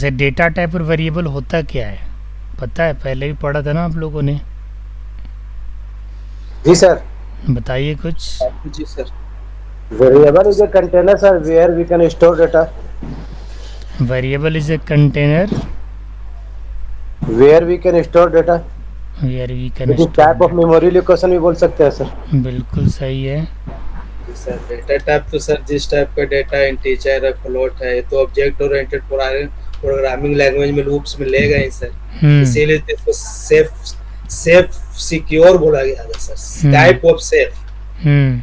वैसे data type और variable होता क्या है पता है, पहले भी पढ़ा था ना आप लोगों ने? जी सर। बताइए कुछ। जी सर। Variable is a container sir where we can store data. Variable is a container where we can store data. Where we can it is store type of data. Memory location भी बोल सकते हैं सर। बिल्कुल सही है। जी सर, डेटा टाइप तो सर जिस टाइप का डेटा इंटीजर है, फ्लोट है, ये तो ऑब्जेक्ट ओरिएंटेड प्रोग्रामिंग लैंग्वेज में लूप्स में ले गए सर। हम्म इसीलिए तो इसको सेफ सेफ सिक्योर बोला गया था sir, hmm type of safe. Hmm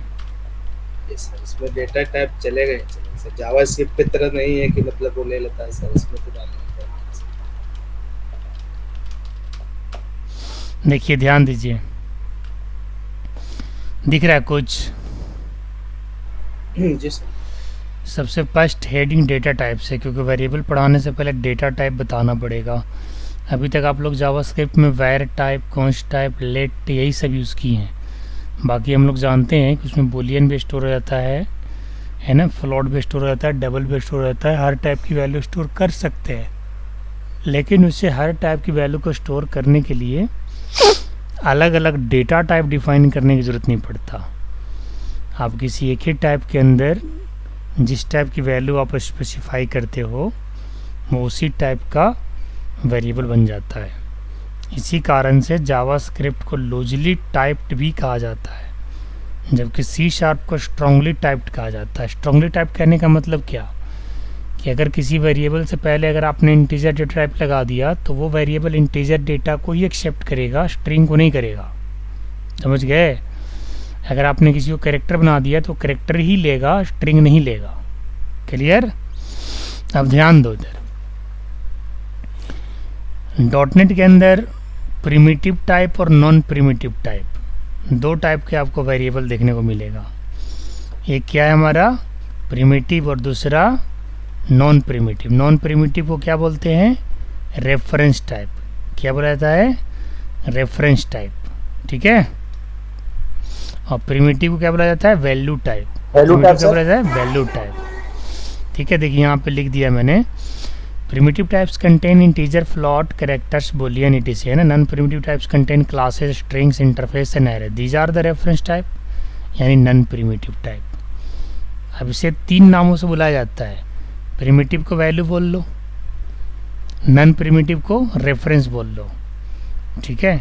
जी सर, इसमें डेटा टाइप चलेगा ही चलेगा सर। जावास्क्रिप्ट की तरह नहीं है कि मतलब वो ले लेता है सर, इसमें तो डालना होता देखिए ध्यान दीजिए, दिख रहा है कुछ? है। जी सर। सबसे फर्स्ट हेडिंग डेटा टाइप से, क्योंकि वेरिएबल पढ़ाने से पहले डेटा टाइप बताना पड़ेगा। अभी तक आप लोग जावास्क्रिप्ट में वैर टाइप, कॉन्स्ट टाइप, लेट यही सब यूज़ किए हैं। बाकी हम लोग जानते हैं कि उसमें बुलियन भी स्टोर हो जाता है ना, फ्लोट भी स्टोर हो जाता है, डबल भी स्टोर हो जाता है, हर टाइप की वैल्यू स्टोर कर सकते हैं। लेकिन उससे हर टाइप की वैल्यू को स्टोर करने के लिए अलग अलग डेटा टाइप डिफाइन करने की ज़रूरत नहीं पड़ता। आप किसी एक ही टाइप के अंदर जिस टाइप की वैल्यू आप स्पेसिफाई करते हो वो उसी टाइप का वेरिएबल बन जाता है। इसी कारण से जावास्क्रिप्ट को लूजली टाइप्ड भी कहा जाता है, जबकि सी शार्प को स्ट्रांगली टाइप्ड कहा जाता है। स्ट्रांगली टाइप कहने का मतलब क्या, कि अगर किसी वेरिएबल से पहले अगर आपने इंटीजर डेटा टाइप लगा दिया तो वो वेरिएबल इंटीजर डेटा को ही एक्सेप्ट करेगा, स्ट्रिंग को नहीं करेगा। समझ गए? अगर आपने किसी को कैरेक्टर बना दिया तो कैरेक्टर ही लेगा, स्ट्रिंग नहीं लेगा। क्लियर? अब ध्यान दो इधर, डॉटनेट के अंदर प्रिमिटिव टाइप और नॉन प्रिमिटिव टाइप, दो टाइप के आपको वेरिएबल देखने को मिलेगा। एक क्या है हमारा प्रिमिटिव और दूसरा नॉन प्रिमिटिव। नॉन प्रिमिटिव को क्या बोलते हैं? Reference type. क्या बोला जाता है? Reference type. ठीक है। और प्रिमिटिव को क्या बोला जाता है? Value type. वैल्यू टाइप क्या बोला जाता है? Value type. ठीक है, देखिए यहाँ पे लिख दिया मैंने, primitive types contain integer, float, characters, boolean etc है ना। Non primitive types contain classes, strings, interface and array. These are the reference type, यानी नॉन प्रिमिटिव टाइप। अब इसे तीन नामों से बुलाया जाता है। प्रिमिटिव को वैल्यू बोल लो, नॉन प्रिमिटिव को रेफरेंस बोल लो। ठीक है,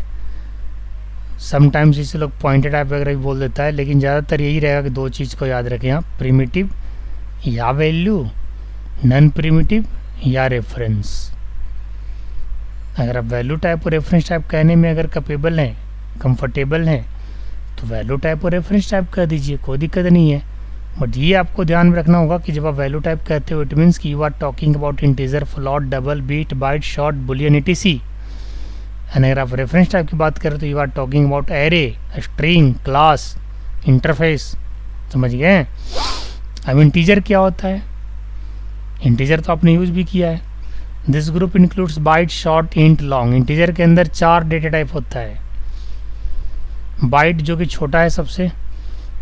समटाइम्स इसे लोग पॉइंटेड टाइप वगैरह भी बोल देता है, लेकिन ज़्यादातर यही रहेगा कि दो चीज़ को याद रखें आप, प्रिमिटिव या वैल्यू, नॉन प्रिमिटिव या रेफरेंस। अगर आप वैल्यू टाइप और रेफरेंस टाइप कहने में अगर कैपेबल हैं, कंफर्टेबल हैं, तो वैल्यू टाइप और रेफरेंस टाइप कह दीजिए, कोई दिक्कत नहीं है। बट ये आपको ध्यान में रखना होगा कि जब आप वैल्यू टाइप कहते हो इट मीन्स कि you are talking about integer, float, double, bit, byte, short, boolean etc। And अगर आप रेफरेंस टाइप की बात करें तो you are talking about array, string, class, interface. समझ गए? अब इंटीजर क्या होता है? इंटीजर तो आपने यूज़ भी किया है। This group includes byte, short, int, long. Integer के अंदर 4 डेटा टाइप होता है। बाइट जो कि छोटा है सबसे,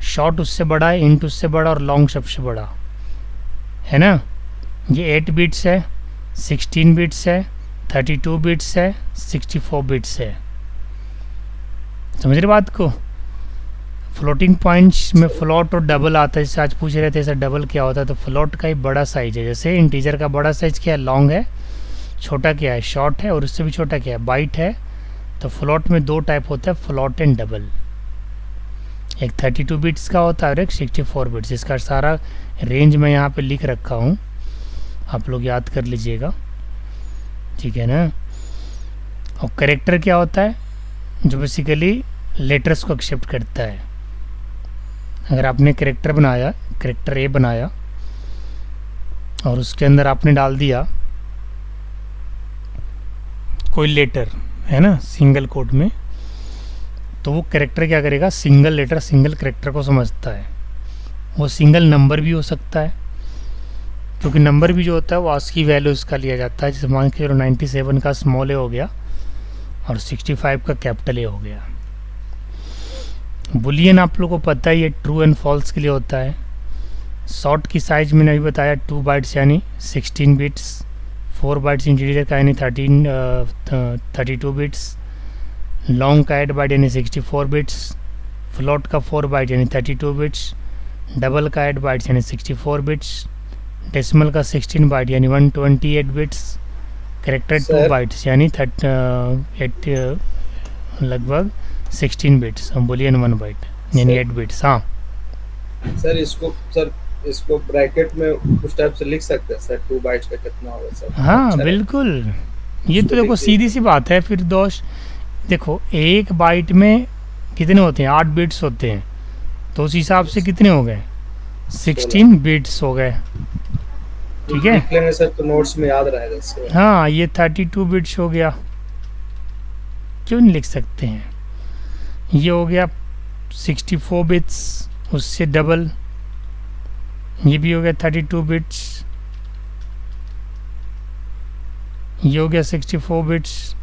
शॉर्ट उससे बड़ा है, इंट उससे बड़ा और लॉन्ग सबसे बड़ा है ना। ये 8 बिट्स है, 16 बिट्स है, 32 बिट्स है, 64 बिट्स है। समझ रहे बात को? फ्लोटिंग पॉइंट्स में फ्लोट और डबल आता है, जैसे आज पूछ रहे थे सर डबल क्या होता है, तो फ्लोट का ही बड़ा साइज है। जैसे इंटीजर का बड़ा साइज क्या है? लॉन्ग है। छोटा क्या है? शॉर्ट है। और उससे भी छोटा क्या है? बाइट है। तो फ्लोट में 2 टाइप होता है, फ्लोट एंड डबल। एक 32 बिट्स का होता है और एक 64 बिट्स। इसका सारा रेंज मैं यहाँ पे लिख रखा हूँ, आप लोग याद कर लीजिएगा। ठीक है ना। और कैरेक्टर क्या होता है? जो बेसिकली लेटर्स को एक्सेप्ट करता है। अगर आपने कैरेक्टर बनाया, कैरेक्टर ए बनाया और उसके अंदर आपने डाल दिया कोई लेटर, है ना, सिंगल कोट में, तो वो कैरेक्टर क्या करेगा? सिंगल लेटर, सिंगल कैरेक्टर को समझता है। वो सिंगल नंबर भी हो सकता है, क्योंकि नंबर भी जो होता है वो आस्की वैल्यू उसका लिया जाता है। जैसे मान के चलो 97 का स्मॉल ए हो गया और 65 का कैपिटल ए हो गया। बुलियन आप लोगों को पता ही है, ट्रू एंड फॉल्स के लिए होता है। शॉर्ट की साइज मैंने अभी बताया 2 बाइट्स यानी 16 बिट्स, 4 बाइट्स इंटीजर का यानी 32 बिट्स, लॉन्ग का 8 बाइट यानी 64 बिट्स, फ्लोट का 4 बाइट यानी 32 बिट्स, डबल का 8 बाइट्स यानी 64 बिट्स, डेसिमल का 16 बाइट यानी 128 बिट्स, करेक्टर 2 सर। बाइट्स यानी लगभग 16 बिट्स, और बुलियन 1 बाइट यानी सर। 8 बिट्स। हाँ सर इसको ब्रैकेट में उस टाइप से लिख सकते हैं सर, 2 बाइट्स का कितना होगा सर? हाँ अच्छा बिल्कुल, ये तो उसको देखो लिख सीधी दीजिए। सी बात है फिर दोस्त। देखो एक बाइट में कितने होते हैं, 8 बिट्स होते हैं, तो उस हिसाब से कितने हो गए, 16 बिट्स हो गए। ठीक है, लिख लेंगे सर तो नोट्स में याद रहेगा इससे। हाँ ये 32 बिट्स हो गया, क्यों नहीं लिख सकते हैं। ये हो गया 64 बिट्स, उससे डबल, ये भी हो गया 32 बिट्स, ये हो गया 64 बिट्स,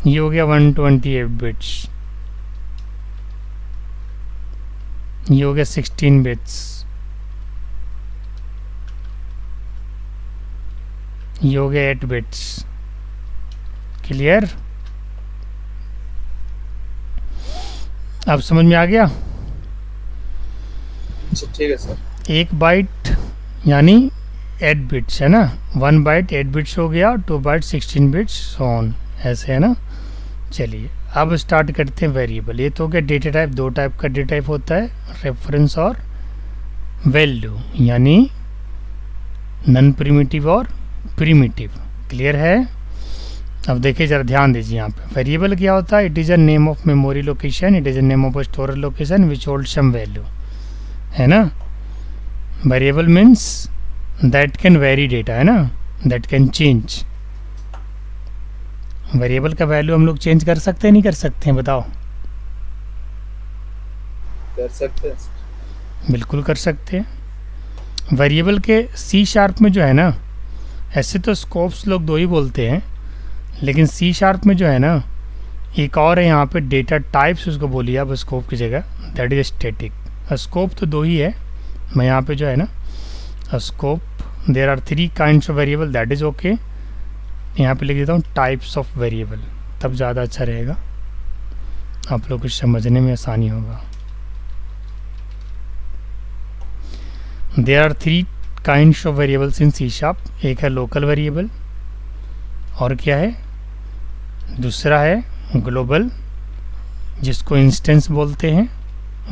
ये हो गया 128 बिट्स, ये हो गया 16 बिट्स, ये हो गया 8 बिट्स। क्लियर, अब समझ में आ गया। अच्छा ठीक है सर। एक बाइट यानी 8 बिट्स है ना, 1 बाइट 8 बिट्स हो गया, 2 बाइट 16 बिट्स, सो ऑन, ऐसे है ना। चलिए अब स्टार्ट करते हैं वेरिएबल। ये तो हो गया डेटा टाइप। 2 टाइप का डेटा टाइप होता है, रेफरेंस और वैल्यू, यानी नॉन प्रिमिटिव और प्रिमिटिव। क्लियर है। अब देखिए जरा ध्यान दीजिए यहाँ पे, वेरिएबल क्या होता है, it is a name of memory location, it is a name of storage location which hold some value, है ना। Variable means that can vary data, है ना, दैट कैन चेंज। वेरिएबल का वैल्यू हम लोग चेंज कर सकते हैं नहीं कर सकते हैं, बताओ। कर सकते हैं सर। बिल्कुल कर सकते हैं। वेरिएबल के C# में जो है ना, ऐसे तो स्कोप्स लोग 2 ही बोलते हैं, लेकिन C# में जो है ना एक और है यहाँ पे, डेटा टाइप्स उसको बोलिए आप स्कोप की जगह, दैट इज स्टैटिक। स्कोप तो 2 ही है, मैं यहाँ पे जो है ना scope, there are 3 kinds of variable, that is okay. यहाँ पे लिख देता हूँ टाइप्स ऑफ वेरिएबल, तब ज़्यादा अच्छा रहेगा, आप लोग को समझने में आसानी होगा। There are 3 kinds of variables in C#। एक है लोकल वेरिएबल, और क्या है, दूसरा है ग्लोबल, जिसको इंस्टेंस बोलते हैं।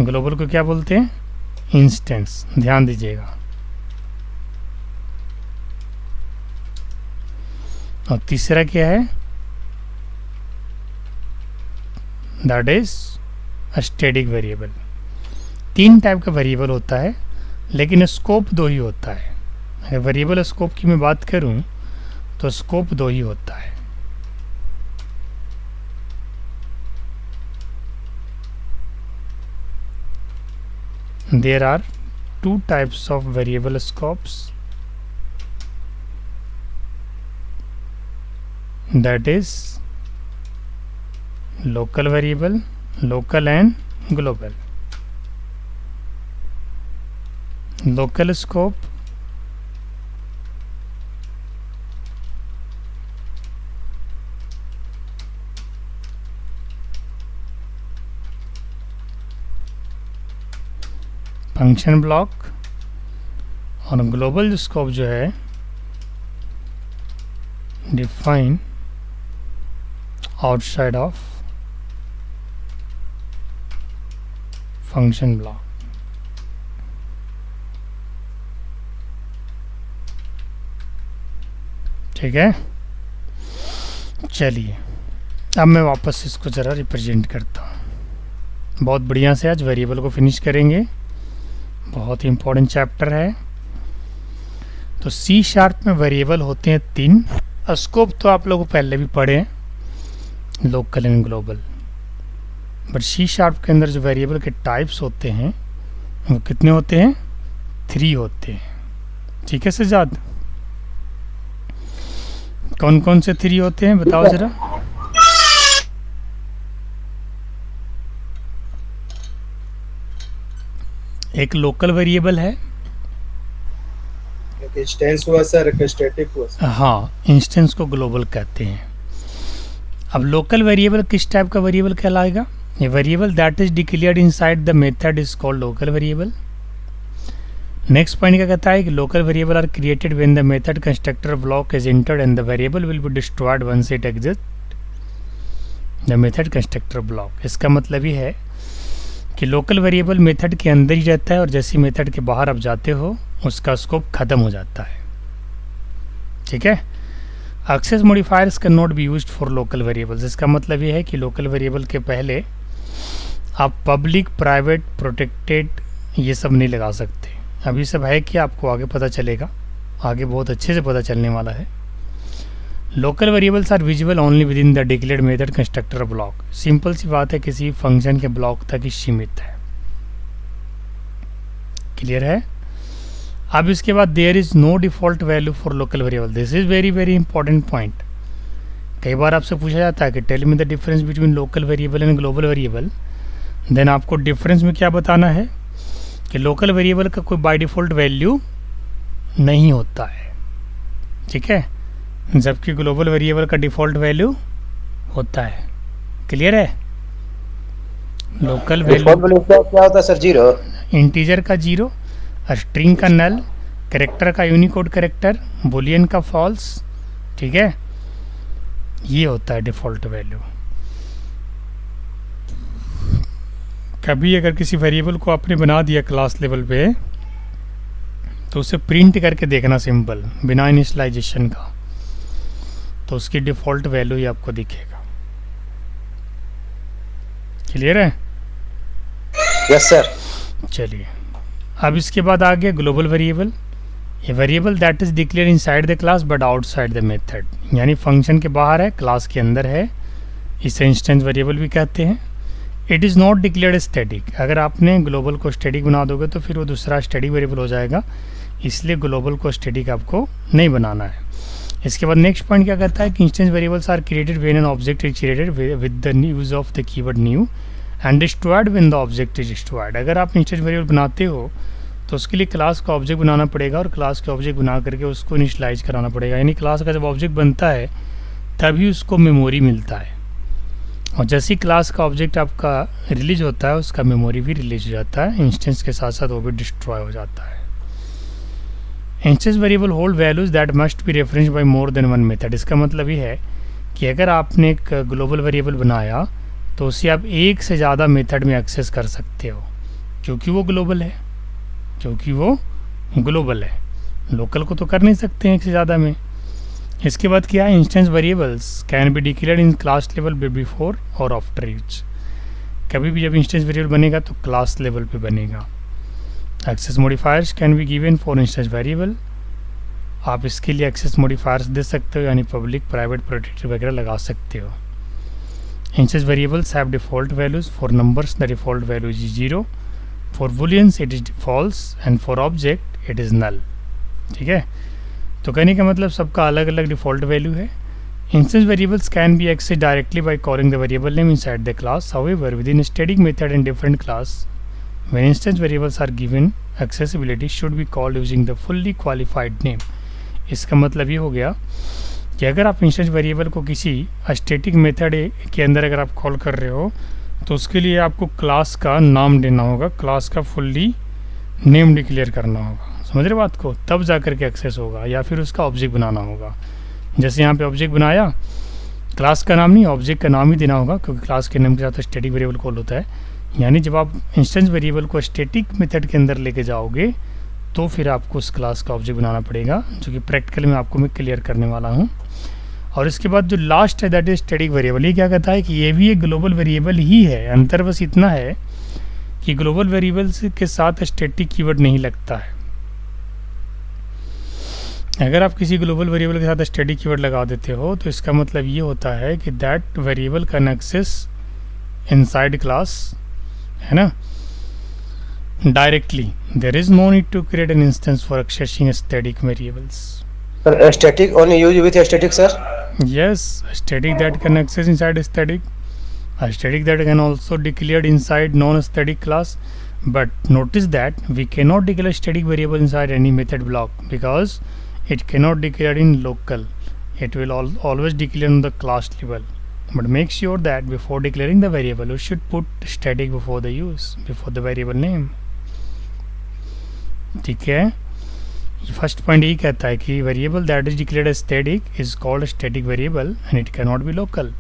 ग्लोबल को क्या बोलते हैं, इंस्टेंस, ध्यान दीजिएगा। और तीसरा क्या है, that is static variable. 3 type का वेरिएबल होता है, लेकिन स्कोप 2 ही होता है। अगर वेरिएबल स्कोप की मैं बात करूं तो स्कोप 2 ही होता है। There are 2 types of variable scopes, that is local variable, local and global. Local scope function block, और ग्लोबल स्कोप जो है define outside of function block. ठीक है, चलिए अब मैं वापस इसको ज़रा रिप्रेजेंट करता हूँ। बहुत बढ़िया से आज वेरिएबल को फिनिश करेंगे, बहुत ही इंपॉर्टेंट चैप्टर है। तो C# में वेरिएबल होते हैं 3। स्कोप तो आप लोगों को पहले भी पढ़े हैं, local and global, but C# के अंदर जो वेरिएबल के टाइप्स होते हैं वो कितने होते हैं, 3 होते हैं। ठीक है सजाद, कौन कौन से 3 होते हैं बताओ जरा। एक लोकल वेरिएबल है, एक इंस्टेंस हुआ सर, एक स्टैटिक हुआ सर। हाँ, इंस्टेंस को ग्लोबल कहते हैं। अब लोकल वेरिएबल किस टाइप का वेरिएबल कहलाएगा? A variable that is declared inside the method is called local variable. Next point क्या कहता है कि local variable are created when the method constructor block is entered and the variable will be destroyed once it exist the method constructor block. इसका मतलब ये है कि local variable method के अंदर ही रहता है और जैसे मेथड के बाहर आप जाते हो उसका स्कोप खत्म हो जाता है। ठीक है। Access modifiers can not be used for local variables. इसका मतलब ये है कि लोकल वेरिएबल के पहले आप पब्लिक, प्राइवेट, प्रोटेक्टेड ये सब नहीं लगा सकते। अभी सब है कि आपको आगे पता चलेगा, आगे बहुत अच्छे से पता चलने वाला है। Local variables are visible only within the declared method constructor block. Simple सी बात है, किसी फंक्शन के ब्लॉक तक ही सीमित है। क्लियर है? अब इसके बाद there is no default value for local variable. This is very very important point. कई बार आपसे पूछा जाता है कि tell me the difference between local variable and global variable. Then आपको डिफरेंस में क्या बताना है कि लोकल वेरिएबल का कोई बाय डिफॉल्ट वैल्यू नहीं होता है, ठीक है, जबकि ग्लोबल वेरिएबल का डिफॉल्ट वैल्यू होता है। क्लियर है? लोकल डिफॉल्ट वैल्यू वैल्यू क्या होता है सर? 0। इंटीजर का 0, स्ट्रिंग का नल, कैरेक्टर का यूनिकोड कैरेक्टर, बुलियन का फॉल्स। ठीक है, ये होता है डिफॉल्ट वैल्यू। कभी अगर किसी वेरिएबल को आपने बना दिया क्लास लेवल पे तो उसे प्रिंट करके देखना सिंपल, बिना इनिशियलाइजेशन का, तो उसकी डिफॉल्ट वैल्यू ही आपको दिखेगा। क्लियर है? Yes sir. चलिए, अब इसके बाद आ गया ग्लोबल वेरिएबल। ये variable that is declare inside the class but outside the method, यानी फंक्शन के बाहर है, क्लास के अंदर है। इसे इंस्टेंस वेरिएबल भी कहते हैं। It is not declared static. अगर आपने ग्लोबल को स्टैटिक बना दोगे तो फिर वो दूसरा स्टैटिक वेरिएबल हो जाएगा, इसलिए ग्लोबल को स्टैटिक आपको नहीं बनाना है। इसके बाद नेक्स्ट पॉइंट क्या कहता है कि instance variables are created when an object is created with the use of the keyword new and destroyed when the object is destroyed. अगर आप इंस्टेंस वेरिएबल बनाते हो तो उसके लिए क्लास का ऑब्जेक्ट बनाना पड़ेगा और क्लास के ऑब्जेक्ट बना करके उसको इनिशियलाइज कराना पड़ेगा। यानी क्लास का जब ऑब्जेक्ट बनता है तभी उसको मेमोरी मिलता है, और जैसे ही क्लास का ऑब्जेक्ट आपका रिलीज होता है उसका मेमोरी भी रिलीज हो जाता है, इंस्टेंस के साथ साथ वो भी डिस्ट्रॉय हो जाता है। Instance variable hold values that must be referenced by more than one method. इसका मतलब ये है कि अगर आपने एक ग्लोबल वेरिएबल बनाया तो उसे आप एक से ज़्यादा मेथड में एक्सेस कर सकते हो, क्योंकि वो ग्लोबल है, क्योंकि वो ग्लोबल है। लोकल को तो कर नहीं सकते हैं एक से ज़्यादा में। इसके बाद क्या है, instance variables can be declared in class level before और आफ्टर यूज। कभी भी जब इंस्टेंस वेरिएबल बनेगा तो क्लास लेवल पे बनेगा। Access modifiers can be given for instance variable. आप इसके लिए एक्सेस मॉडिफायर्स दे सकते हो, यानी पब्लिक, प्राइवेट, प्रोटेक्टेड वगैरह लगा सकते हो। Instance variables have default values. For numbers the default value is 0, for booleans it is false and for object it is null. ठीक है, तो कहने का मतलब सबका अलग अलग डिफॉल्ट वैल्यू है। Instance variables can be access directly by calling the variable name inside the class. However within static method in different class when instance variables are given accessibility should be called using the fully qualified name. इसका मतलब ये हो गया कि अगर आप instance variable को किसी स्टैटिक मेथड के अंदर अगर आप कॉल कर रहे हो तो उसके लिए आपको क्लास का नाम देना होगा, क्लास का फुल्ली नेम डिक्लेयर करना होगा। समझ रहे बात को? तब जा कर के एक्सेस होगा, या फिर उसका ऑब्जेक्ट बनाना होगा। जैसे यहाँ पे ऑब्जेक्ट बनाया, क्लास का नाम नहीं, ऑब्जेक्ट का नाम ही देना होगा, क्योंकि क्लास के नाम के साथ स्टैटिक वेरिएबल कॉल होता है। यानी जब आप इंस्टेंस वेरिएबल को स्टैटिक मेथड के अंदर लेके जाओगे तो फिर आपको उस क्लास का ऑब्जेक्ट बनाना पड़ेगा, जो कि प्रैक्टिकल में आपको मैं क्लियर करने वाला हूँ। और इसके बाद जो लास्ट है दैट इज स्टैटिक वेरिएबल। ये क्या कहता है कि ये भी एक ग्लोबल वेरिएबल ही है। अंतर बस इतना है कि ग्लोबल वेरिएबल्स के साथ स्टैटिक कीवर्ड नहीं लगता है। अगर आप किसी ग्लोबल वेरिएबल के साथ स्टैटिक कीवर्ड लगा देते हो तो इसका मतलब ये होता है कि that variable can access inside class, है ना, directly. There is no need to create an instance for accessing static variables. Sir static only use with static sir? Yes, static that can access inside static. A static that can also declared inside non-static class. but notice that we cannot declare static variable inside any method block because it cannot declare in local. It will always declare on the class level. But make sure that before declaring the variable you should put static before the variable name. ठीक है, first point यही कहता है कि variable that is declared as static is called static variable and it can not be local.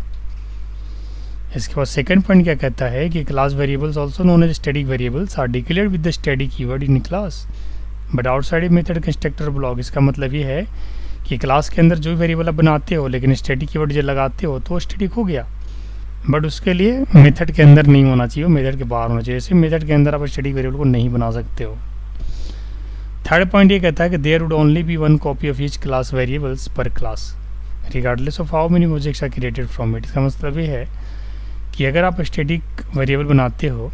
इसके बाद second point क्या कहता है कि class variables also known as static variables are declared with the static keyword in class but outside method constructor block. इसका मतलब ये है कि क्लास के अंदर जो भी वेरिएबल आप बनाते हो लेकिन स्टैटिक कीवर्ड जब लगाते हो तो वो स्टैटिक हो गया, बट उसके लिए मेथड के अंदर नहीं होना चाहिए, मेथड के बाहर होना चाहिए. जैसे मेथड के अंदर आप स्टैटिक वेरिएबल को नहीं बना सकते हो. थर्ड पॉइंट ये कहता है कि there would only be one copy of each class variables per class regardless of how many objects are created from it. इसका मतलब ये है कि अगर आप स्टैटिक वेरिएबल बनाते हो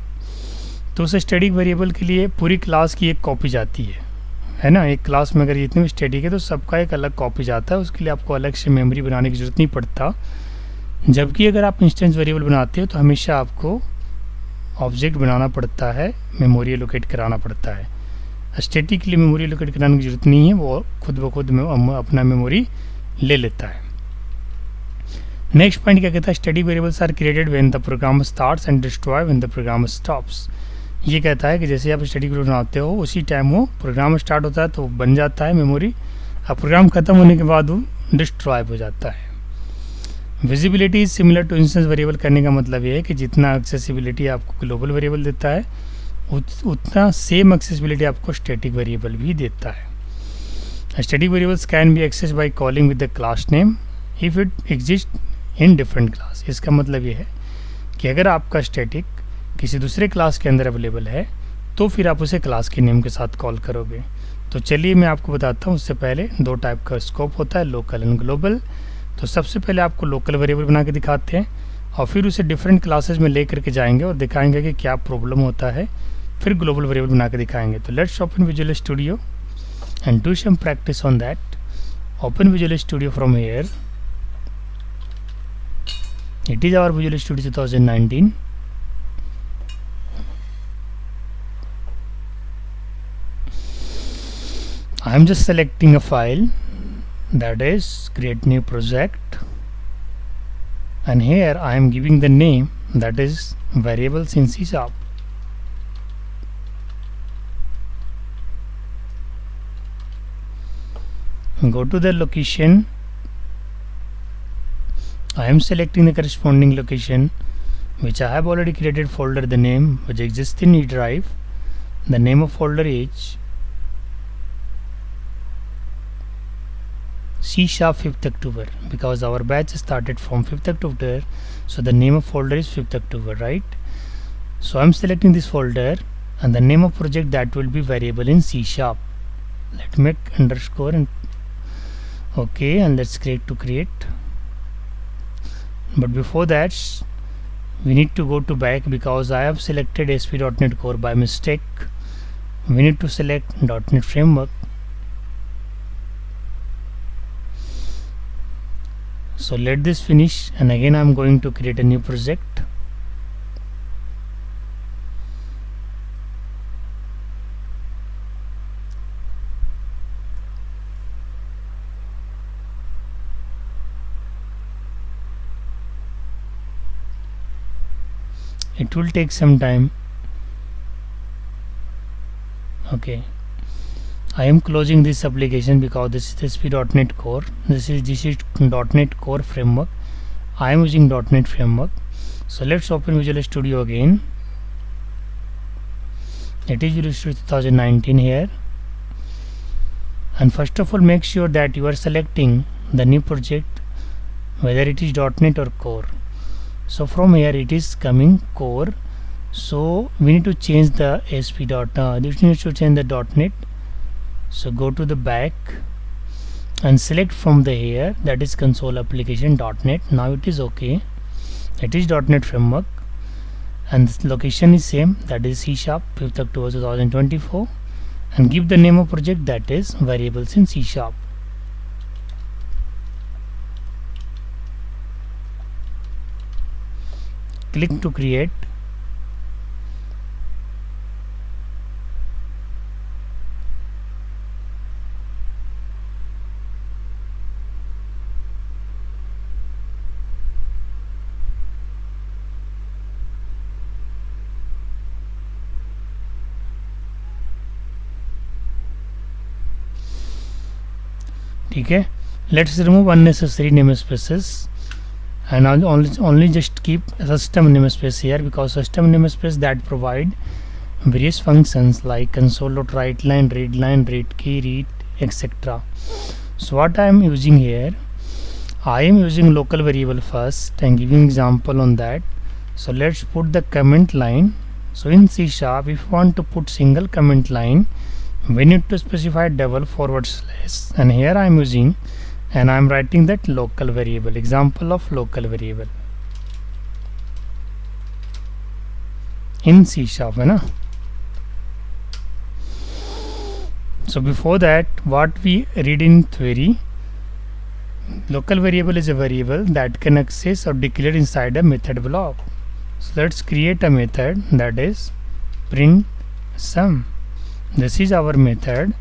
तो उस स्टैटिक वेरिएबल के लिए पूरी क्लास की एक कॉपी जाती है ना. एक क्लास में अगर जितने भी स्टैटिक है तो सबका एक अलग कॉपी जाता है, उसके लिए आपको अलग से मेमोरी बनाने की ज़रूरत नहीं पड़ता. जबकि अगर आप इंस्टेंस वेरिएबल बनाते हो तो हमेशा आपको ऑब्जेक्ट बनाना पड़ता है, मेमोरी एलोकेट कराना पड़ता है. स्टैटिक के लिए मेमोरी एलोकेट कराने की जरूरत नहीं है, वो खुद ब खुद अपना मेमोरी ले लेता है. नेक्स्ट पॉइंट क्या कहता है, static variables are created when the program starts and destroy when the program stops. ये कहता है कि जैसे आप स्टैटिक वेरिएबल बनाते हो उसी टाइम वो प्रोग्राम स्टार्ट होता है तो बन जाता है मेमोरी, और प्रोग्राम खत्म होने के बाद वो डिस्ट्रॉय हो जाता है. Visibility is similar to instance variable. करने का मतलब ये है कि जितना एक्सेसिबिलिटी आपको ग्लोबल वेरिएबल देता है उतना सेम एक्सेसिबिलिटी आपको स्टैटिक वेरिएबल भी देता है. Static variables can be access by calling with the class name if it exist in different class. इसका मतलब ये है कि अगर आपका स्टैटिक किसी दूसरे क्लास के अंदर अवेलेबल है तो फिर आप उसे क्लास के नेम के साथ कॉल करोगे. तो चलिए मैं आपको बताता हूँ. उससे पहले दो टाइप का स्कोप होता है, लोकल एंड ग्लोबल. तो सबसे पहले आपको लोकल वेरिएबल बना के दिखाते हैं और फिर उसे डिफरेंट क्लासेस में ले करके जाएंगे और दिखाएंगे कि क्या प्रॉब्लम होता है, फिर ग्लोबल वेरिएबल बना के दिखाएंगे. तो let's open Visual Studio and do some practice on that. Open Visual Studio from here. It is our Visual Studio 2019. I am just selecting a file, that is create new project, and here I am giving the name that is variables in C#. Go to the location. I am selecting the corresponding location which I have already created folder, the name which exists in E drive. The name of folder is C# 5th October because our batch started from 5th October, so the name of folder is 5th October, right? So I'm selecting this folder and the name of project that will be variable in C#. Let me underscore and okay, and let's create. But before that we need to go to back because I have selected ASP.NET Core by mistake. We need to select .NET Framework. So let this finish and again I am going to create a new project. It will take some time. Okay, I am closing this application because this is ASP.NET Core. This is .NET Core framework. I am using .NET framework. So let's open Visual Studio again. It is Visual Studio 2019 here. And first of all, make sure that you are selecting the new project, whether it is .NET or Core. So from here it is coming Core. So we need to change the ASP. This needs to change the .NET. So go to the back and select from the here, that is console application .NET. Now it is okay. It is .NET framework and this location is same, that is C#, 5th October 2024, and give the name of project, that is variables in C#. Click to create. ठीक है. Let's remove unnecessary namespaces and only just keep system namespace here, because system namespace that provide various functions like console.write line, read key, read, etc. So what I am using here, I am using local variable first and giving example on that. So let's put the comment line. So in C#, if you want to put single comment line, we need to specify double forward slash, and here I am using and I am writing that local variable, example of local variable in C# है ना. So before that, what we read in theory, local variable is a variable that can access or declare inside a method block. So let's create a method that is print sum. This is our method,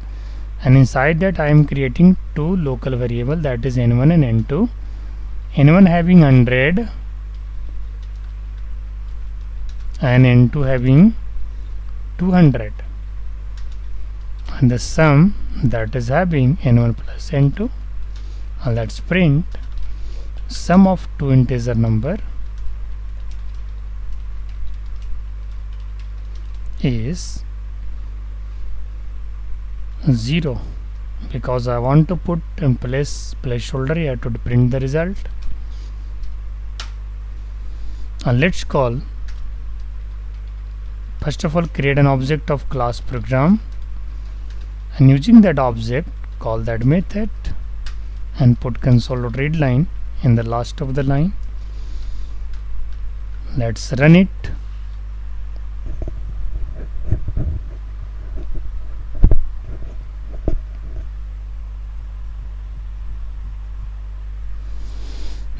and inside that I am creating two local variable, that is n1 and n2. n1 having 100 and n2 having 200, and the sum that is having n1 plus n2. Let's print sum of two integer number is 0, because I want to put in placeholder here to print the result. And let's call, first of all, create an object of class program, and using that object call that method and put console.readline in the last of the line. Let's run it.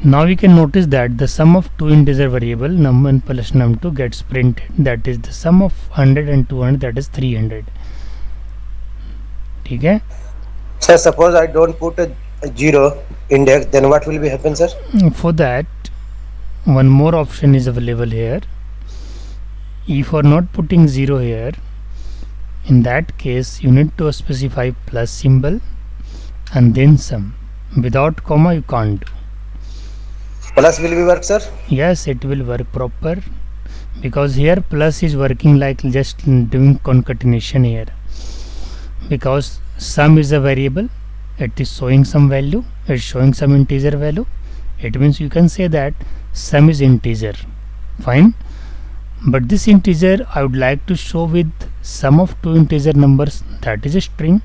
Now we can notice that the sum of two integer variable num1 plus num2 gets printed, that is the sum of 100 and 200, that is 300. ठीक है. Sir, suppose I don't put a 0 index, then what will be happen, sir? For that, one more option is available here. If you are not putting 0 here, in that case you need to specify plus symbol and then sum. Without comma you can't do. Plus will be work, sir? Yes, it will work proper, because here plus is working like just doing concatenation here, because sum is a variable, it is showing some value, it is showing some integer value. It means you can say that sum is integer, fine, but this integer I would like to show with sum of two integer numbers, that is a string.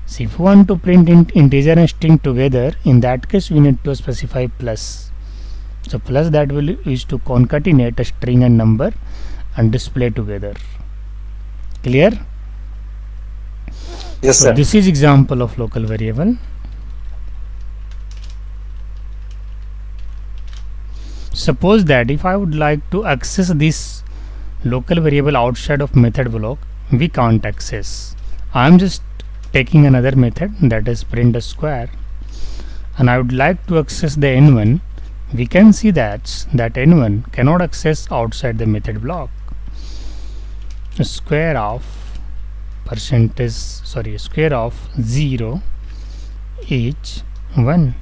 So if you want to print integer and string together, in that case we need to specify plus. So plus that will use to concatenate a string and number and display together. Clear? Yes, So sir. this is example of local variable. Suppose that if I would like to access this local variable outside of method block, we can't access. I am just taking another method, that is print a square, and I would like to access the n1. We can see that n1 cannot access outside the method block. Square of square of 0 is 1,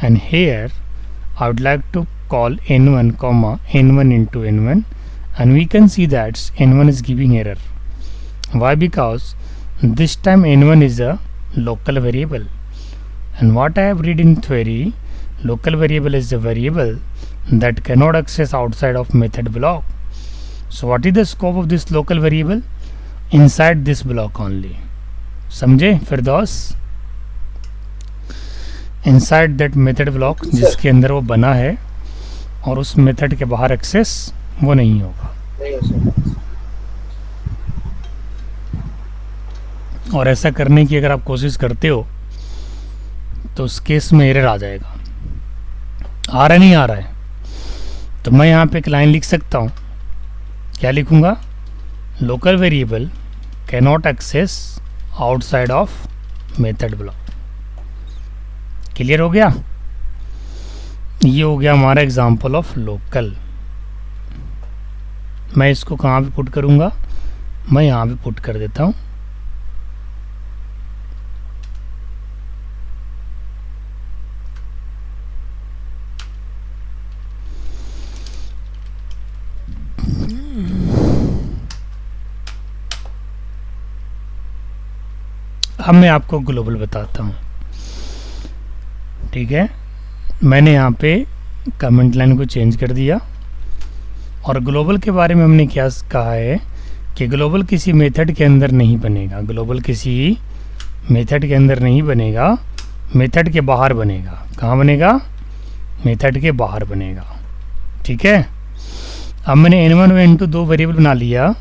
and here I would like to call n1 comma n1 into n1, and we can see that n1 is giving error. Why? Because this time n1 is a local variable, and what I have read in theory, local variable is a variable that cannot access outside of method block. So what is the scope of this local variable? Inside this block only. समझे फिरदौस? Inside that method block जिसके अंदर वो बना है, और उस method के बाहर एक्सेस वो नहीं होगा. नहीं हो सकता. और ऐसा करने की अगर आप कोशिश करते हो तो उस केस में एरर आ जाएगा. आ रहा नहीं आ रहा है, तो मैं यहाँ पे एक लाइन लिख सकता हूँ. क्या लिखूँगा? Local variable cannot access outside of method block. Clear हो गया? ये हो गया हमारा एग्जांपल ऑफ लोकल. मैं इसको कहाँ पे पुट करूँगा? मैं यहाँ पे पुट कर देता हूँ. अब मैं आपको ग्लोबल बताता हूँ, ठीक है। मैंने यहाँ पे कमेंट लाइन को चेंज कर दिया और ग्लोबल के बारे में हमने क्या कहा है कि ग्लोबल किसी मेथड के अंदर नहीं बनेगा, ग्लोबल किसी मेथड के अंदर नहीं बनेगा, मेथड के बाहर बनेगा। कहाँ बनेगा? मेथड के बाहर बनेगा, ठीक है। अब मैंने n1 और n2 दो वेरिएबल बना लिया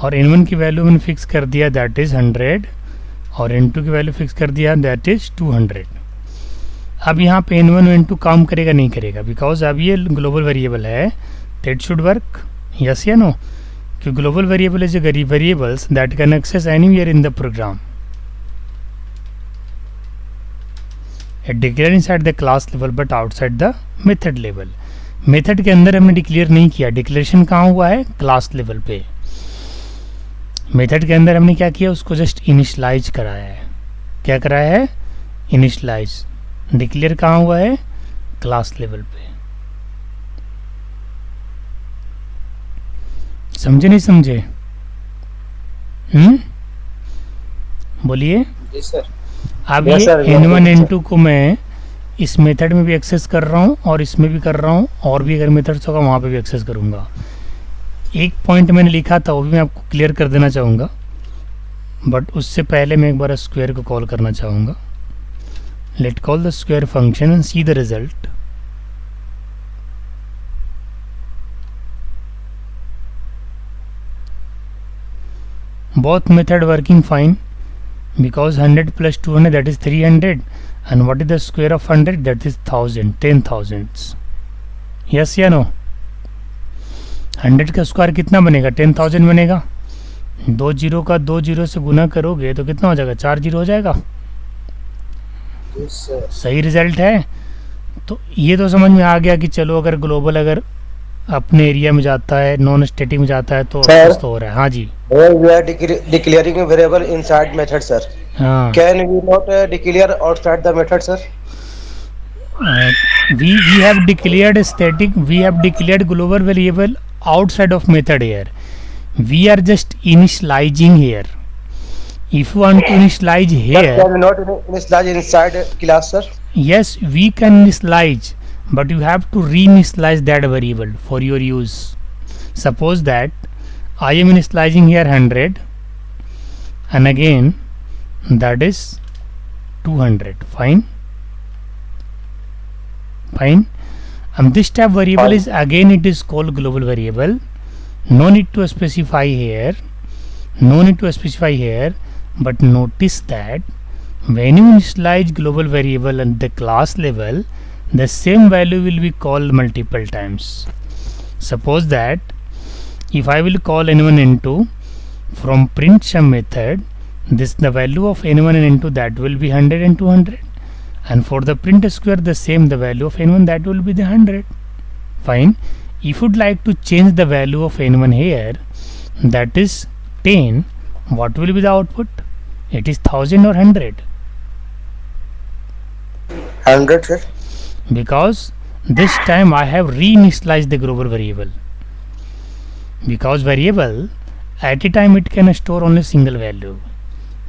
और n1 की वैल्यू मैंने फिक्स कर दिया दैट इज़ 100 और n2 की वैल्यू फिक्स कर दिया दैट इज़ 200। अब यहाँ पे n1 और n2 काम करेगा नहीं करेगा, बिकॉज अब ये ग्लोबल वेरिएबल है, दैट शुड वर्क, यस या नो? कि global variable is a variables that can access anywhere in the program. It declare inside the class level but outside the method level। Method के अंदर हमने declare नहीं किया, declaration कहाँ हुआ है? क्लास लेवल पे। मेथड के अंदर हमने क्या किया? उसको जस्ट इनिशलाइज कराया है। क्या कराया है? इनिशलाइज। डिक्लेयर कहाँ हुआ है? क्लास लेवल पे। समझे नहीं समझे? बोलिए। जी सर। अब Yes, ये sir, n1 yes, sir. n2 को मैं इस मेथड में भी एक्सेस कर रहा हूँ और इसमें भी कर रहा हूँ, और भी अगर मेथड्स होगा वहाँ पे भी एक्सेस करूँगा। एक पॉइंट मैंने लिखा था वो भी मैं आपको क्लियर कर देना चाहूँगा, बट उससे पहले मैं एक बार स्क्वायर को कॉल करना चाहूँगा। Let call the square function and see the result. both method working fine because 100 plus 200 that is 300 and what is the square of 100 that is 1000 10,000s। yes या no? 100 का square कितना बनेगा? 10,000 बनेगा। दो zero का दो जीरो से गुना करोगे तो कितना हो जाएगा? 4 जीरो हो जाएगा। जी सर। सही रिजल्ट है। तो ये तो समझ में आ गया कि चलो अगर ग्लोबल अगर अपने एरिया में जाता है, नॉन स्टैटिक में जाता है तो Sir? तो हो रहा है। हाँ जी। Here we are declaring a variable inside method, sir. हाँ, Can we not declare outside the method, sir? we have declared a static, we have declared global variable outside of method here. We are just initializing here. If you want to initialize But here, can we not initialize inside class, sir? yes, we can initialize, but you have to reinitialize that variable for your use. Suppose that I am initializing here 100 and again that is 200. Fine. Fine. And this type variable Fine. is again it is called global variable. No need to specify here. No need to specify here. But notice that when you initialize global variable at the class level, the same value will be called multiple times. Suppose that if I will call n1 n2 from print sum method, this the value of n1 and n2 that will be 100 and 200, and for the print square the same, the value of n1 that will be the 100. Fine. If you'd like to change the value of n1 here, that is 10, what will be the output? It is 1000 or 100, 100, sir. because this time I have reinitialized the global variable, because variable at a time it can store only single value.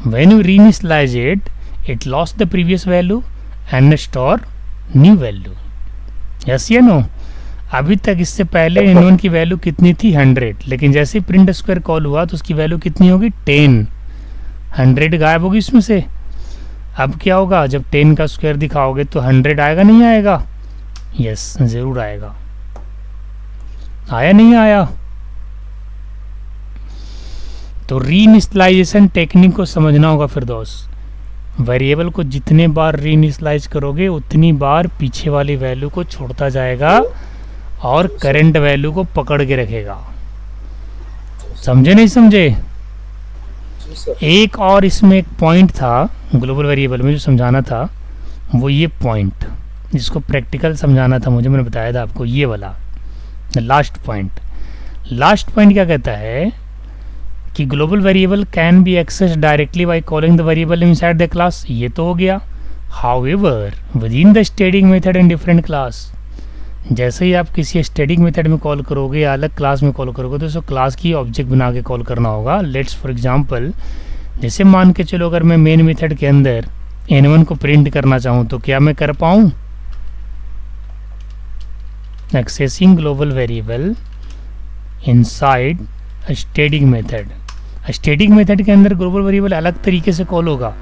When you reinitialize it, it lost the previous value and store new value. Yes या no? अभी तक इससे पहले n1 की value कितनी थी? 100, लेकिन जैसे ही प्रिंट स्क्वायर कॉल हुआ तो उसकी वैल्यू कितनी होगी? 10। 100 गायब होगी इसमें से। अब क्या होगा? जब 10 का स्क्वायर दिखाओगे तो 100 आएगा नहीं आएगा? यस, ज़रूर आएगा। आया नहीं आया? तो रीइनिशियलाइजेशन टेक्निक को समझना होगा फिर दोस्त। वेरिएबल को जितने बार रीइनिशियलाइज करोगे उतनी बार पीछे वाली वैल्यू को छोड़ता जाएगा और करंट वैल्यू को पकड़ के रखेगा। समझे नहीं समझे? जी सर। एक और इसमें एक पॉइंट था ग्लोबल वेरिएबल में जो समझाना था, वो ये पॉइंट जिसको प्रैक्टिकल समझाना था मुझे, मैंने बताया था आपको, ये वाला लास्ट पॉइंट। लास्ट पॉइंट क्या कहता है कि global variable can be access directly by calling the variable inside the class. ये तो हो गया। However within the static method in different class, जैसे ही आप किसी स्टैटिक मेथड में कॉल करोगे या अलग क्लास में कॉल करोगे तो उसको क्लास की ऑब्जेक्ट बना के कॉल करना होगा। लेट्स फॉर एग्जांपल जैसे मान के चलो अगर मैं मेन मेथड के अंदर n1 को प्रिंट करना चाहूँ तो क्या मैं कर पाऊँ? Accessing global variable inside static method. Static method के अंदर ग्लोबल वेरिएबल अलग तरीके से कॉल होगा,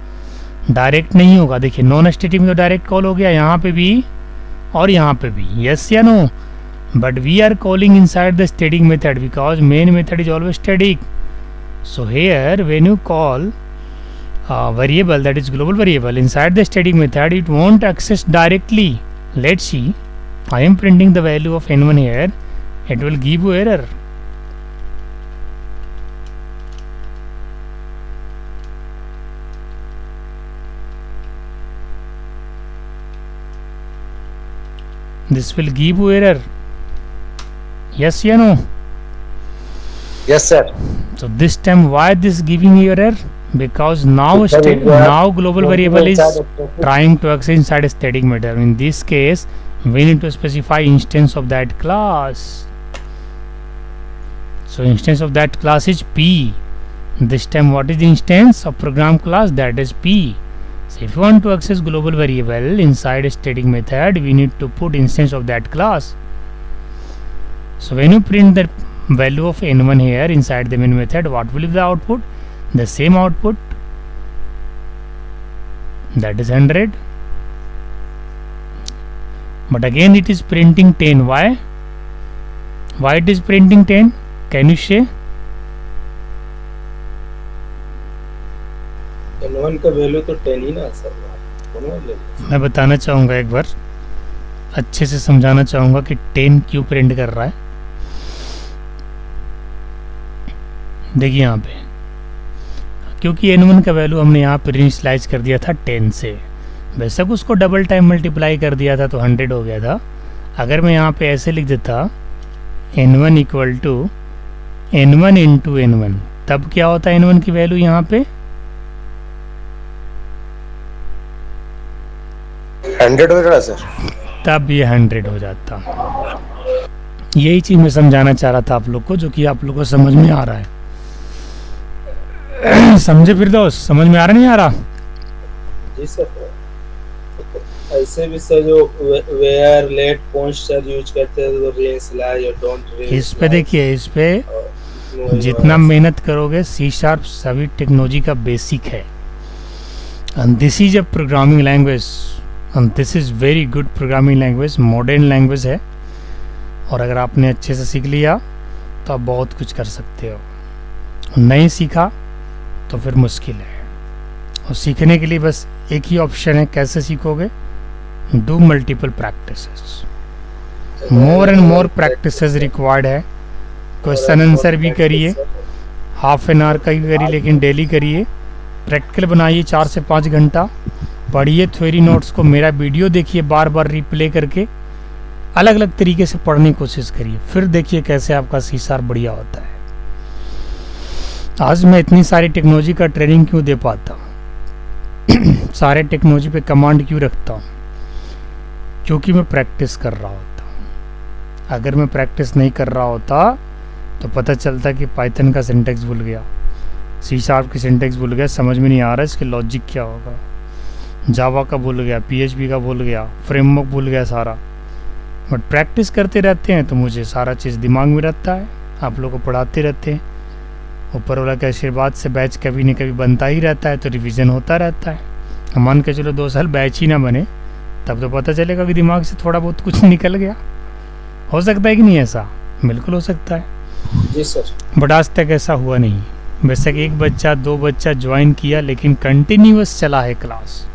डायरेक्ट नहीं होगा। देखिए नॉन स्टैटिक में तो डायरेक्ट कॉल हो गया, यहाँ पे भी और यहाँ पे भी, यस या no? But we are calling inside the static method because main method is always static. So here when you call a variable that is global variable inside the static method, it won't access directly. Let's see, I am printing the value of n1 here, it will give you error. This will give you error. Yes or no? Yes, sir. So this time why this giving you error? Because now now global variable is trying to access inside a static method. In this case we need to specify instance of that class. So instance of that class is P. This time what is the instance of program class? That is P. So if you want to access global variable inside a static method, we need to put instance of that class. So when you print the value of n1 here inside the main method, what will be the output? The same output, that is 100. But again it is printing 10. Why? Why it is printing 10? Can you say? n1 का value तो 10 ही ना sir, मैं बताना चाहूँगा एक बार, अच्छे से समझाना चाहूँगा कि 10 क्यों प्रिंट कर रहा है. देखिए यहाँ पे, क्योंकि n1 का वैल्यू हमने यहाँ पे इनिशियलाइज कर दिया था 10 से, बेशक उसको डबल टाइम मल्टीप्लाई कर दिया था तो 100 हो गया था. अगर मैं यहाँ पे ऐसे लिख देता n1 equal to n1 into n1, तब क्या होता है n1 की वैल्यू यहाँ पे 100 हो रहा सर. तब ये 100 हो जाता. यही चीज़ मैं समझाना चाह रहा था आप लोग को, जो कि आप लोग को समझ में आ रहा है. समझे फिरदौस? समझ में आ रहा नहीं आ रहा? जी सर. ऐसे भी सर जो वेयर लेट कॉन्स्टेंट यूज करते हैं तो रीइनिशियलाइज और डोंट रीइनिशियलाइज. इस पे देखिए, इस पे जितना मेहनत करोगे, C# सभी टेक्नोलॉजी का बेसिक है. And this is a programming language, and this is very good programming language, modern language है. और अगर आपने अच्छे से सीख लिया तो आप बहुत कुछ कर सकते हो. नहीं सीखा तो फिर मुश्किल है. और सीखने के लिए बस एक ही ऑप्शन है. कैसे सीखोगे? Do multiple practices. More and more practices required है. क्वेश्चन आंसर भी करिए, हाफ एन आवर का ही करिए, लेकिन डेली करिए. प्रैक्टिकल बनाइए 4 से 5 घंटा. पढ़िए थ्योरी नोट्स को, मेरा वीडियो देखिए, बार बार रिप्ले करके अलग अलग तरीके से पढ़ने की कोशिश करिए. फिर देखिए कैसे आपका C# बढ़िया होता है. आज मैं इतनी सारी टेक्नोलॉजी का ट्रेनिंग क्यों दे पाता हूँ, सारे टेक्नोलॉजी पे कमांड क्यों रखता हूँ? क्योंकि मैं प्रैक्टिस कर रहा होता हूँ. अगर मैं प्रैक्टिस नहीं कर रहा होता तो पता चलता कि पाइथन का सिंटेक्स भूल गया, C# की सिंटेक्स भूल गया, समझ में नहीं आ रहा इसके लॉजिक क्या होगा. जावा का भूल गया, PHP का भूल गया, फ्रेमवर्क भूल गया सारा. बट प्रैक्टिस करते रहते हैं तो मुझे सारा चीज़ दिमाग में रहता है. आप लोग को पढ़ाते रहते हैं, ऊपर वाला के आशीर्वाद से बैच कभी न कभी बनता ही रहता है, तो रिवीजन होता रहता है. मान के चलो 2 साल बैच ही ना बने, तब तो पता चलेगा कि दिमाग से थोड़ा बहुत कुछ निकल गया. हो सकता है कि नहीं ऐसा? बिल्कुल हो सकता है. जी सर. बट आज तक ऐसा हुआ नहीं. बेशक 1 बच्चा 2 बच्चा ज्वाइन किया, लेकिन कंटिन्यूअस चला है क्लास.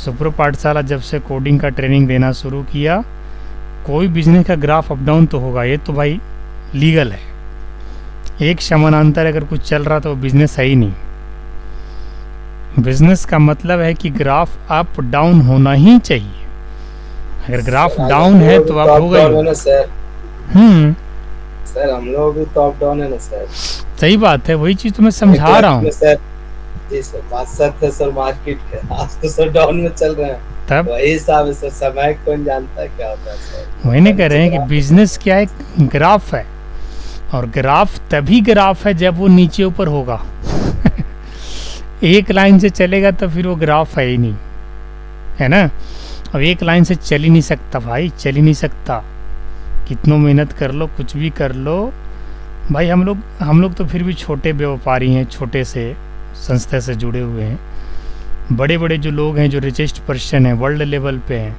सुप्रो पाठशाला जब से कोडिंग का ट्रेनिंग देना शुरू किया, कोई बिजनेस का ग्राफ अप डाउन तो होगा, ये तो भाई लीगल है. एक समानांतर अगर कुछ चल रहा तो वो बिजनेस है ही नहीं. बिजनेस का मतलब है कि ग्राफ अप डाउन होना ही चाहिए. अगर ग्राफ डाउन है तो आप होगा ही. सर हम लोग भी टॉप डाउन है ना सर. सही बात है, वही चीज तो मैं समझा रहा हूँ. जी सर, बात सच है सर. मार्केट के आज तो सर डाउन में चल रहे हैं, तब वही हिसाब है सर. समय कौन जानता है क्या होता है सर. वही नहीं कह रहे हैं कि बिजनेस क्या एक ग्राफ है, और ग्राफ तभी ग्राफ है जब वो नीचे ऊपर होगा. एक लाइन से चलेगा तो फिर वो ग्राफ है ही नहीं, है ना। अब एक लाइन से चल ही नहीं सकता भाई, चल ही नहीं सकता, कितनों मेहनत कर लो, कुछ भी कर लो भाई। हम लोग तो फिर भी छोटे व्यापारी हैं, छोटे से संस्था से जुड़े हुए हैं। बड़े बड़े जो लोग हैं, जो रिचेस्ट पर्सन हैं, वर्ल्ड लेवल पे हैं,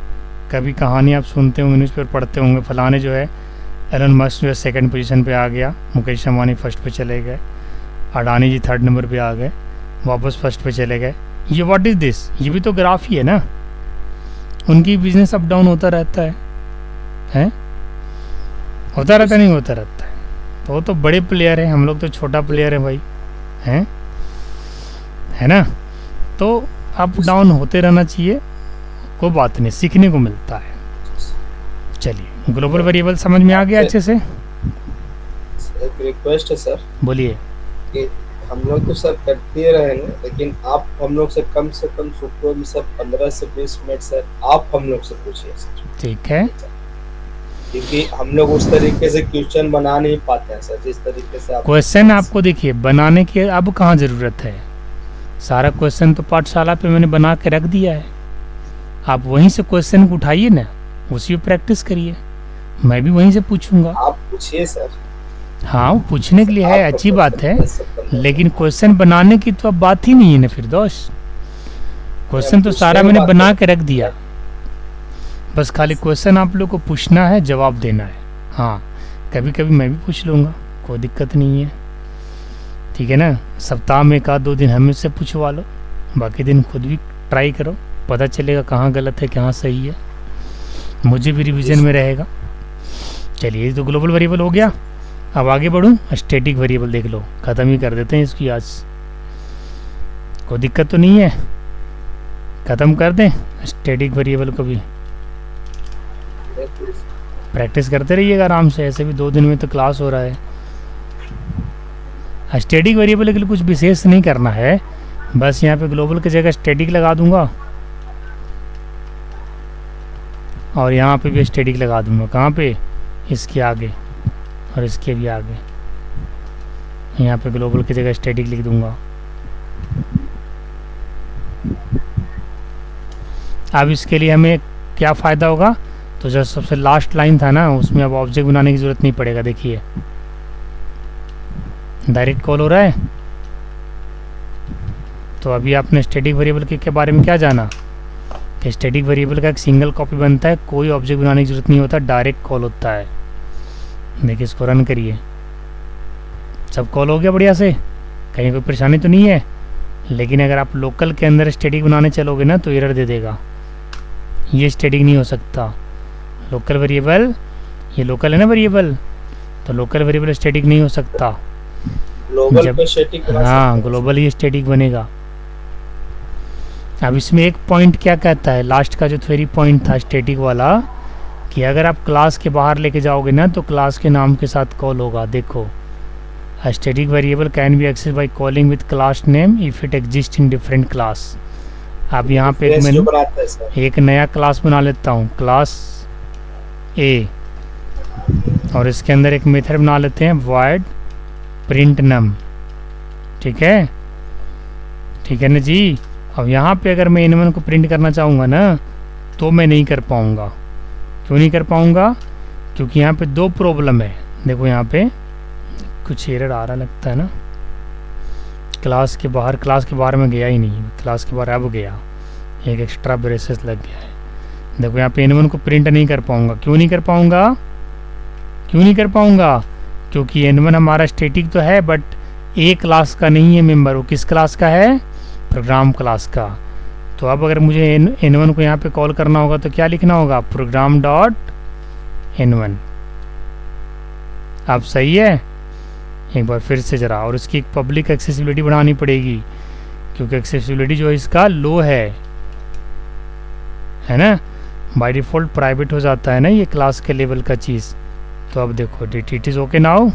कभी कहानी आप सुनते होंगे, न्यूज़पेपर पढ़ते होंगे, फलाने जो है एलन मस्क जो है सेकंड पोजीशन पे आ गया, मुकेश अंबानी फर्स्ट पे चले गए, अडानी जी थर्ड नंबर पे आ गए, वापस फर्स्ट पे चले गए। ये व्हाट इज़ दिस? ये भी तो ग्राफ ही है ना। उनकी बिजनेस अप डाउन होता रहता है? होता रहता नहीं होता रहता है। तो वो तो बड़े प्लेयर हैं, हम लोग तो छोटा प्लेयर है भाई, हैं, है ना। तो अप डाउन होते रहना चाहिए, कोई बात नहीं, सीखने को मिलता है। चलिए, ग्लोबल वेरिएबल समझ में आ गया अच्छे से? एक रिक्वेस्ट है सर, बोलिए। कि हम लोग तो सर करते रहेंगे, लेकिन आप हम लोग से कम सुबह में सर 15 से 20 मिनट सर आप हम लोग से पूछिए सर। ठीक है, क्योंकि हम लोग उस तरीके से क्वेश्चन बना नहीं पाते हैं सर, जिस तरीके से आप क्वेश्चन आपको देखिए बनाने की अब कहाँ ज़रूरत है। सारा क्वेश्चन तो पाठशाला पे मैंने बना के रख दिया है, आप वहीं से क्वेश्चन को उठाइए ना, उसी पे प्रैक्टिस करिए। मैं भी वहीं से पूछूंगा। आप पूछिए सर। हाँ, वो पूछने के लिए है, अच्छी बात है, लेकिन क्वेश्चन बनाने की तो अब बात ही नहीं है ना फिर दोस्त। क्वेश्चन तो सारा मैंने बना के रख दिया, बस खाली क्वेश्चन आप लोग को पूछना है, जवाब देना है। हाँ, कभी कभी मैं भी पूछ लूँगा, कोई दिक्कत नहीं है, ठीक है ना। सप्ताह में 1-2 दिन हमें से पूछवा लो, बाकी दिन खुद भी ट्राई करो, पता चलेगा कहाँ गलत है कहाँ सही है, मुझे भी रिवीजन में रहेगा। चलिए, ये तो ग्लोबल वेरिएबल हो गया। अब आगे बढ़ूँ, स्टैटिक वेरिएबल देख लो, ख़त्म ही कर देते हैं इसकी आज, कोई दिक्कत तो नहीं है, ख़त्म कर दें स्टैटिक वेरिएबल को भी। प्रैक्टिस करते रहिएगा आराम से, ऐसे भी 2 दिन में तो क्लास हो रहा है। स्टैटिक वेरिएबल के लिए कुछ विशेष नहीं करना है, बस यहाँ पे ग्लोबल की जगह स्टैटिक लगा दूंगा और यहाँ पे भी स्टैटिक लगा दूंगा। कहाँ पे? इसके आगे और इसके भी आगे, यहाँ पे ग्लोबल की जगह स्टैटिक लिख दूंगा। अब इसके लिए हमें क्या फ़ायदा होगा? तो जो सबसे लास्ट लाइन था ना, उसमें अब ऑब्जेक्ट बनाने की ज़रूरत नहीं पड़ेगा। देखिए, डायरेक्ट कॉल हो रहा है। तो अभी आपने स्टैटिक वेरिएबल के बारे में क्या जाना कि स्टैटिक वेरिएबल का एक सिंगल कॉपी बनता है, कोई ऑब्जेक्ट बनाने की ज़रूरत नहीं होता, डायरेक्ट कॉल होता है। देखिए, इसको रन करिए, सब कॉल हो गया बढ़िया से, कहीं कोई परेशानी तो नहीं है। लेकिन अगर आप लोकल के अंदर स्टैटिक बनाने चलोगे ना तो एरर दे देगा, ये स्टैटिक नहीं हो सकता। लोकल वेरिएबल, ये लोकल है ना वेरिएबल, तो लोकल वेरिएबल स्टैटिक नहीं हो सकता। ग्लोबल पे स्टैटिक बना सकते हाँ, हैं। ग्लोबल ही स्टैटिक बनेगा। अब इसमें एक पॉइंट क्या कहता है, लास्ट का जो थ्योरी पॉइंट था स्टैटिक वाला, कि अगर आप क्लास के बाहर लेके जाओगे ना तो क्लास के नाम के साथ कॉल होगा। देखो, static variable can be access by calling with class name if it exist in different class. अब यहाँ पे Reference मैं जो बनाता है सर, एक नया क्लास बना लेता हूँ, क्लास ए, और इसके अंदर एक मेथड बना लेते हैं void print num। ठीक है, ठीक है ना जी। अब यहाँ पे अगर मैं n1 को प्रिंट करना चाहूँगा ना तो मैं नहीं कर पाऊँगा। क्यों नहीं कर पाऊँगा? क्योंकि यहाँ पे 2 प्रॉब्लम है। देखो, यहाँ पे कुछ एरर आ रहा लगता है ना, क्लास के बाहर में गया ही नहीं, क्लास के बाहर अब गया, एक एक्स्ट्रा ब्रेसेस लग गया है। देखो, यहाँ पे n1 को प्रिंट नहीं कर पाऊँगा। क्यों नहीं कर पाऊँगा? क्यों नहीं कर पाऊँगा? क्योंकि n1 हमारा स्टैटिक तो है, बट ए क्लास का नहीं है मेंबर। वो किस क्लास का है? प्रोग्राम क्लास का। तो अब अगर मुझे n1 को यहाँ पे कॉल करना होगा तो क्या लिखना होगा? Program dot n1। अब सही है? एक बार फिर से ज़रा, और इसकी एक पब्लिक एक्सेसिबिलिटी बढ़ानी पड़ेगी, क्योंकि एक्सेसिबिलिटी जो है इसका लो है ना। बाय डिफ़ॉल्ट प्राइवेट हो जाता है ना ये क्लास के लेवल का चीज़। तो अब देखो, इट इज़ ओके नाउ।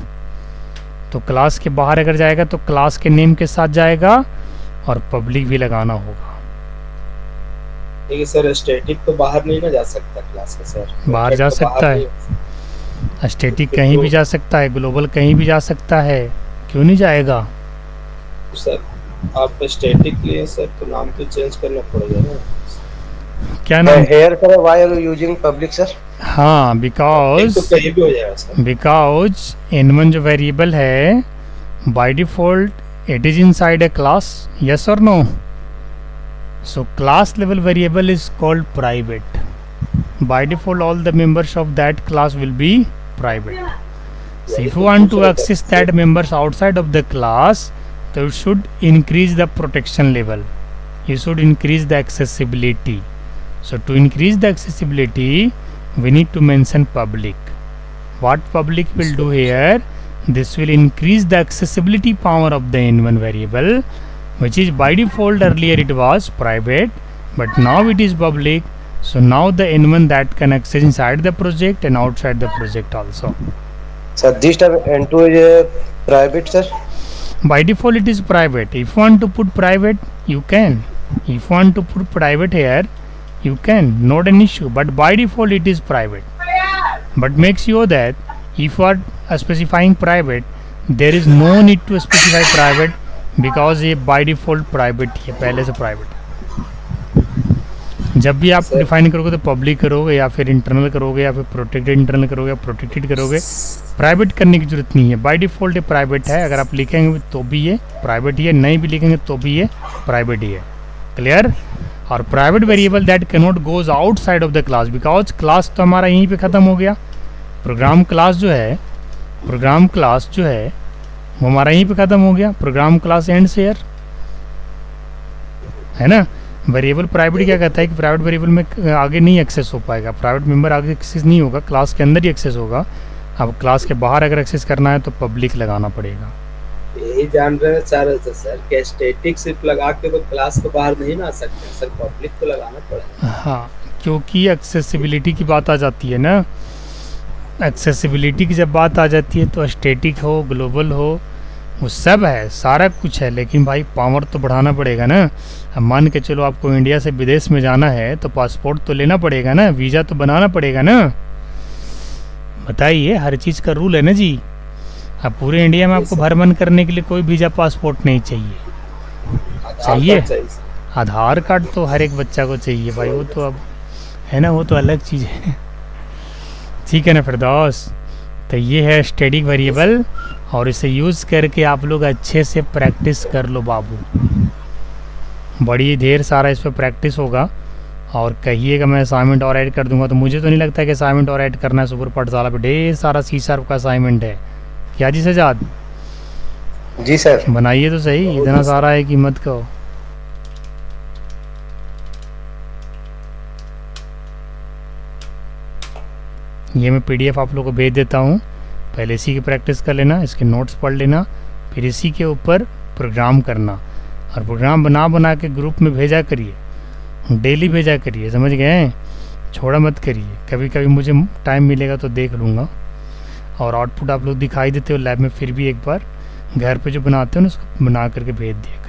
तो क्लास के बाहर अगर जाएगा तो क्लास के नेम के साथ जाएगा और पब्लिक भी लगाना होगा। देखिए सर, स्टैटिक तो बाहर नहीं ना जा सकता क्लास का सर। बाहर जा सकता है, स्टैटिक कहीं भी जा सकता है, ग्लोबल कहीं भी जा सकता है। क्यों नहीं जाएगा? सर आप स्टैटिक लिए सर तो नाम तो चेंज करना पड़ेगा ना। क्या नाम? Here, sir, why are you using public, sir? हाँ, एक तो कहीं भी हो जाएगा सर। बिकॉज n1 जो वेरिएबल है by default it is inside a class, yes और no? So class level variable is called private. By default all the members of that class will be private. So if you want to access that members outside of the class, so you should increase the protection level, you should increase the accessibility. So to increase the accessibility we need to mention public. What public will do here, this will increase the accessibility power of the n1 variable, which is by default earlier it was private but now it is public. So now the n1 that can access inside the project and outside the project also. Sir, this time N2 is private, sir. By default it is private. If you want to put private you can, if you want to put private here you can, not an issue, but by default it is private. But make sure that if you are specifying private, there is no need to specify private because ये by default private है, पहले से private है। जब भी आप define करोगे तो पब्लिक करोगे या फिर इंटरनल करोगे या फिर प्रोटेक्टेड इंटरनल करोगे या प्रोटेक्टेड करोगे, प्राइवेट करने की जरूरत नहीं है। बाय डिफॉल्ट ये प्राइवेट है, अगर आप लिखेंगे तो भी ये प्राइवेट ही है, नहीं भी लिखेंगे तो भी ये प्राइवेट ही है। क्लियर? और private variable that can not goes outside of the class, because class तो हमारा यहीं पे ख़त्म हो गया। प्रोग्राम क्लास जो है वो हमारा यहीं पे ख़त्म हो गया। प्रोग्राम क्लास एंड से यार, है ना। वेरिएबल प्राइवेट क्या कहता है कि प्राइवेट वेरिएबल में आगे नहीं एक्सेस हो पाएगा, प्राइवेट मेंबर आगे एक्सेस नहीं होगा, क्लास के अंदर ही एक्सेस होगा। अब क्लास के बाहर अगर एक्सेस करना है तो पब्लिक लगाना पड़ेगा। यही जान रहे हैं सर कि स्टैटिक सिर्फ लगा के तो क्लास के बाहर नहीं ना आ सकते सर, पब्लिक को लगाना पड़ेगा। हाँ, क्योंकि एक्सेसिबिलिटी की बात आ जाती है ना, एक्सेसिबिलिटी की जब बात आ जाती है तो स्टैटिक हो ग्लोबल हो वो सब है, सारा कुछ है, लेकिन भाई पावर तो बढ़ाना पड़ेगा ना। अब मान के चलो आपको इंडिया से विदेश में जाना है तो पासपोर्ट तो लेना पड़ेगा ना, वीज़ा तो बनाना पड़ेगा ना। बताइए, हर चीज़ का रूल है ना जी। अब पूरे इंडिया में आपको भ्रमण करने के लिए कोई वीज़ा पासपोर्ट नहीं चाहिए, चाहिए आधार कार्ड तो हर एक बच्चा को चाहिए भाई, वो तो अब है ना, वो तो अलग चीज़ है। ठीक है ना फिरदौस? तो ये है स्टैटिक वेरिएबल और इसे यूज़ करके आप लोग अच्छे से प्रैक्टिस कर लो बाबू, बड़ी ढेर सारा इस पर प्रैक्टिस होगा। और कहिएगा मैं असाइनमेंट और ऐड कर दूंगा, तो मुझे तो नहीं लगता कि असाइनमेंट और ऐड करना है। सुपर पाठशाला पे ढेर सारा C# का असाइनमेंट है, क्या जी सजाद? जी सर। बनाइए तो सही, इतना सारा है कि मत कहो। ये मैं PDF आप लोगों को भेज देता हूँ, पहले इसी की प्रैक्टिस कर लेना, इसके नोट्स पढ़ लेना, फिर इसी के ऊपर प्रोग्राम करना और प्रोग्राम बना के ग्रुप में भेजा करिए, डेली भेजा करिए, समझ गए? छोड़ा मत करिए। कभी कभी मुझे टाइम मिलेगा तो देख लूँगा। और आउटपुट आप लोग दिखाई देते हो लैब में, फिर भी एक बार घर पे जो बनाते हो ना उसको बना करके भेज दिया।